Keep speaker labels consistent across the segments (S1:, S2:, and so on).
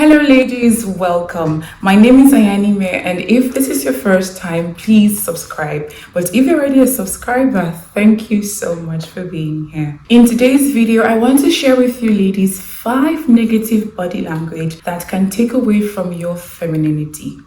S1: Hello ladies, welcome. My name is Ayanime, and if this is your first time, please subscribe. But if you're already a subscriber, thank you so much for being here. In today's video, I want to share with you ladies 5 negative body language that can take away from your femininity.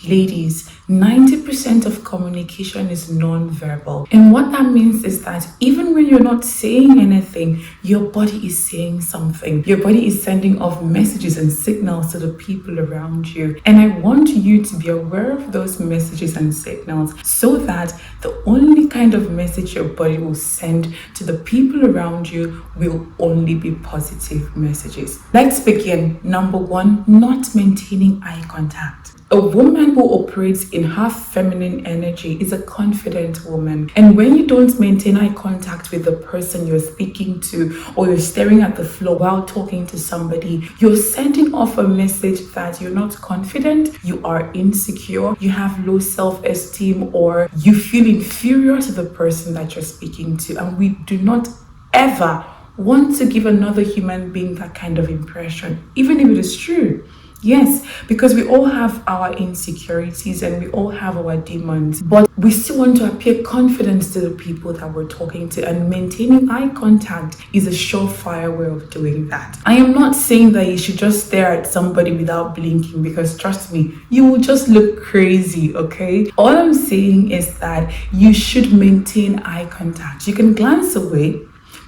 S1: Ladies, 90% of communication is non-verbal. And what that means is that even when you're not saying anything, your body is saying something. Your body is sending off messages and signals to the people around you. And I want you to be aware of those messages and signals so that the only kind of message your body will send to the people around you will only be positive messages. Let's begin. Number 1, not maintaining eye contact. A woman who operates in her feminine energy is a confident woman. And when you don't maintain eye contact with the person you're speaking to, or you're staring at the floor while talking to somebody, you're sending off a message that you're not confident, you are insecure, you have low self-esteem, or you feel inferior to the person that you're speaking to. And we do not ever want to give another human being that kind of impression, even if it is true. Yes, because we all have our insecurities and we all have our demons, but we still want to appear confident to the people that we're talking to, and maintaining eye contact is a surefire way of doing that. I am not saying that you should just stare at somebody without blinking, because trust me, you will just look crazy, okay? All I'm saying is that you should maintain eye contact. You can glance away,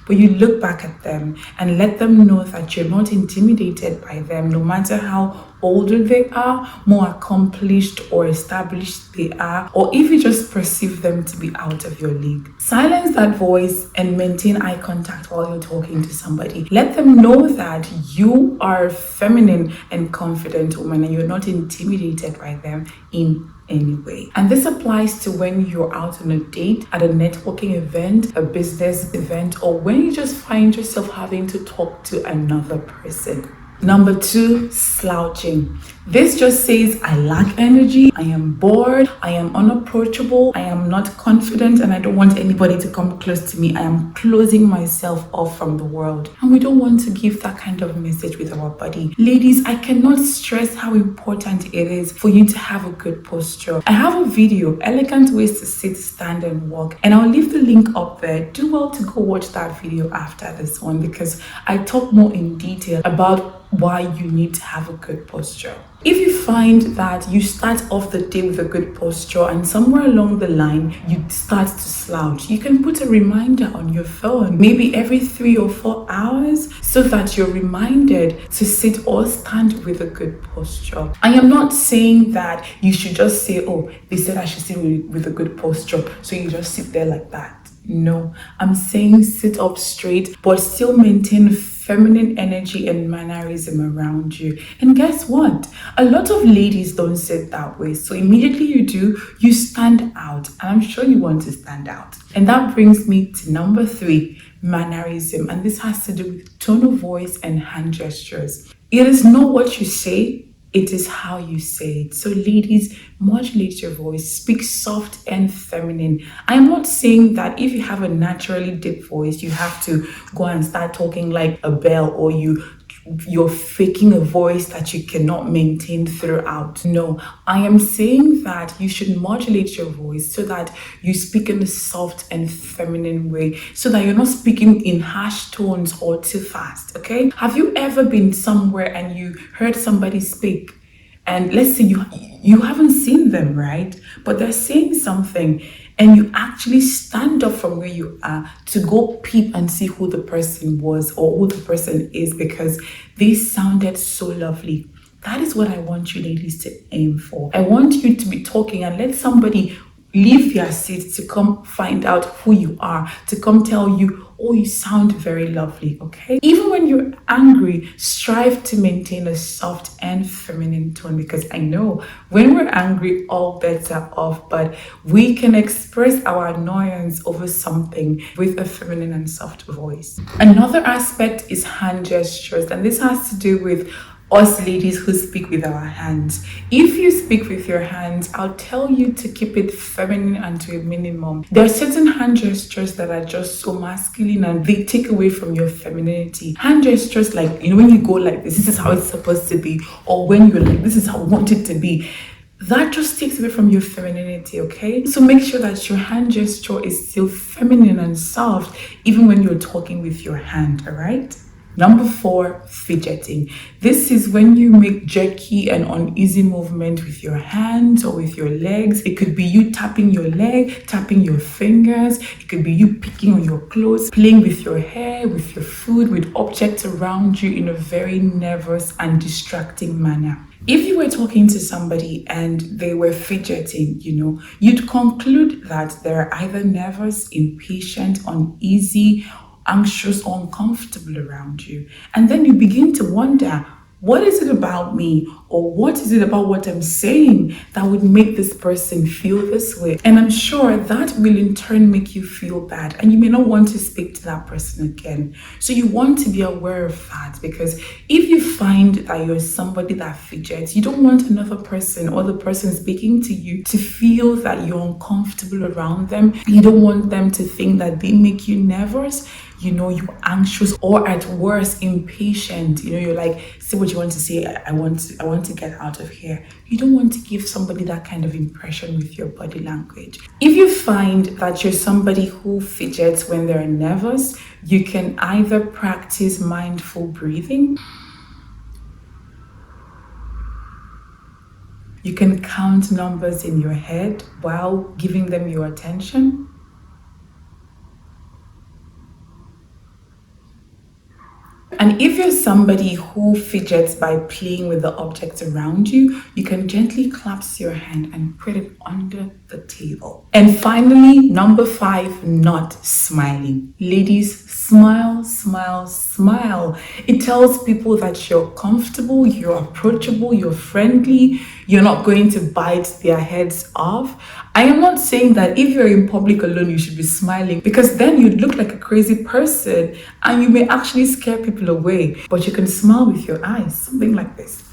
S1: but you look back at them and let them know that you're not intimidated by them, no matter how older they are, more accomplished or established they are, or if you just perceive them to be out of your league. Silence that voice and maintain eye contact while you're talking to somebody. Let them know that you are a feminine and confident woman and you're not intimidated by them in any way. And this applies to when you're out on a date, at a networking event, a business event, or when you just find yourself having to talk to another person. Number 2, slouching. This just says I lack energy, I am bored, I am unapproachable, I am not confident, and I don't want anybody to come close to me. I am closing myself off from the world. And we don't want to give that kind of message with our body. Ladies, I cannot stress how important it is for you to have a good posture. I have a video, Elegant Ways to Sit, Stand and Walk, and I'll leave the link up there. Do well to go watch that video after this one, because I talk more in detail about why you need to have a good posture. If you find that you start off the day with a good posture and somewhere along the line you start to slouch, you can put a reminder on your phone, maybe every 3 or 4 hours, so that you're reminded to sit or stand with a good posture. I am not saying that you should just say, oh, they said I should sit with a good posture, so you just sit there like that. No, I'm saying sit up straight, but still maintain feminine energy and mannerism around you. And guess what? A lot of ladies don't sit that way. So immediately you do, you stand out. And I'm sure you want to stand out. And that brings me to number 3, mannerism. And this has to do with tone of voice and hand gestures. It is not what you say, it is how you say it. So ladies, modulate your voice, speak soft and feminine. I'm not saying that if you have a naturally deep voice, you have to go and start talking like a bell, or you're faking a voice that you cannot maintain throughout. No, I am saying that you should modulate your voice so that you speak in a soft and feminine way, so that you're not speaking in harsh tones or too fast, okay? Have you ever been somewhere and you heard somebody speak, and let's say you haven't seen them, right? But they're saying something, and you actually stand up from where you are to go peep and see who the person was or who the person is, because they sounded so lovely. That is what I want you ladies to aim for. I want you to be talking and let somebody leave their seat to come find out who you are, to come tell you, oh, you sound very lovely, okay? Even when you're angry, strive to maintain a soft and feminine tone, because I know when we're angry, all bets are off, but we can express our annoyance over something with a feminine and soft voice. Another aspect is hand gestures, and this has to do with Us ladies who speak with our hands. If you speak with your hands, I'll tell you to keep it feminine and to a minimum. There are certain hand gestures that are just so masculine and they take away from your femininity. Hand gestures like, when you go like this is how it's supposed to be, or when you're like, this is how I want it to be. That just takes away from your femininity, okay? So make sure that your hand gesture is still feminine and soft, even when you're talking with your hand, all right? Number 4, fidgeting. This is when you make jerky and uneasy movement with your hands or with your legs. It could be you tapping your leg, tapping your fingers. It could be you picking on your clothes, playing with your hair, with your food, with objects around you in a very nervous and distracting manner. If you were talking to somebody and they were fidgeting, you'd conclude that they're either nervous, impatient, uneasy, anxious, or uncomfortable around you. And then you begin to wonder, what is it about me, or what is it about what I'm saying that would make this person feel this way? And I'm sure that will in turn make you feel bad, and you may not want to speak to that person again. So you want to be aware of that, because if you find that you're somebody that fidgets, you don't want another person or the person speaking to you to feel that you're uncomfortable around them. You don't want them to think that they make you nervous, you're anxious, or at worst impatient. You're like, say what you want to say. I want to get out of here. You don't want to give somebody that kind of impression with your body language. If you find that you're somebody who fidgets when they're nervous, you can either practice mindful breathing. You can count numbers in your head while giving them your attention. And if you're somebody who fidgets by playing with the objects around you, you can gently clasp your hand and put it under the table. And finally, number 5, not smiling. Ladies, smile, smile, smile. It tells people that you're comfortable, you're approachable, you're friendly, you're not going to bite their heads off. I am not saying that if you're in public alone, you should be smiling, because then you'd look like a crazy person and you may actually scare people away. But you can smile with your eyes, something like this.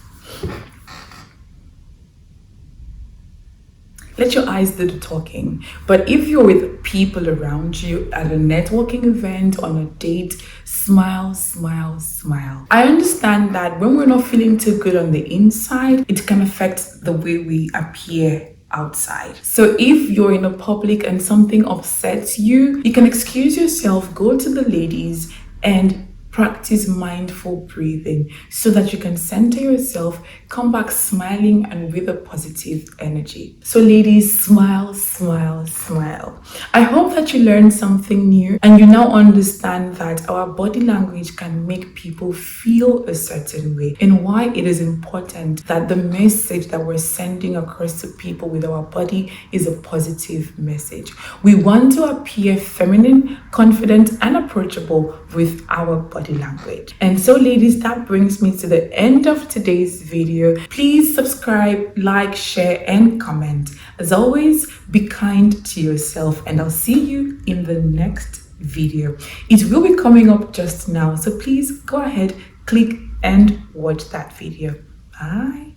S1: Let your eyes do the talking. But if you're with people around you at a networking event, on a date, smile, smile, smile. I understand that when we're not feeling too good on the inside, it can affect the way we appear outside. So if you're in a public and something upsets you, you can excuse yourself, go to the ladies and practice mindful breathing so that you can center yourself, come back smiling and with a positive energy. So ladies, smile, smile, smile. I hope that you learned something new and you now understand that our body language can make people feel a certain way, and why it is important that the message that we're sending across to people with our body is a positive message. We want to appear feminine, confident, and approachable with our body language. And so ladies, that brings me to the end of today's video. Please subscribe, like, share, and comment. As always, be kind to yourself, and I'll see you in the next video. It will be coming up just now, so please go ahead, click and watch that video. Bye.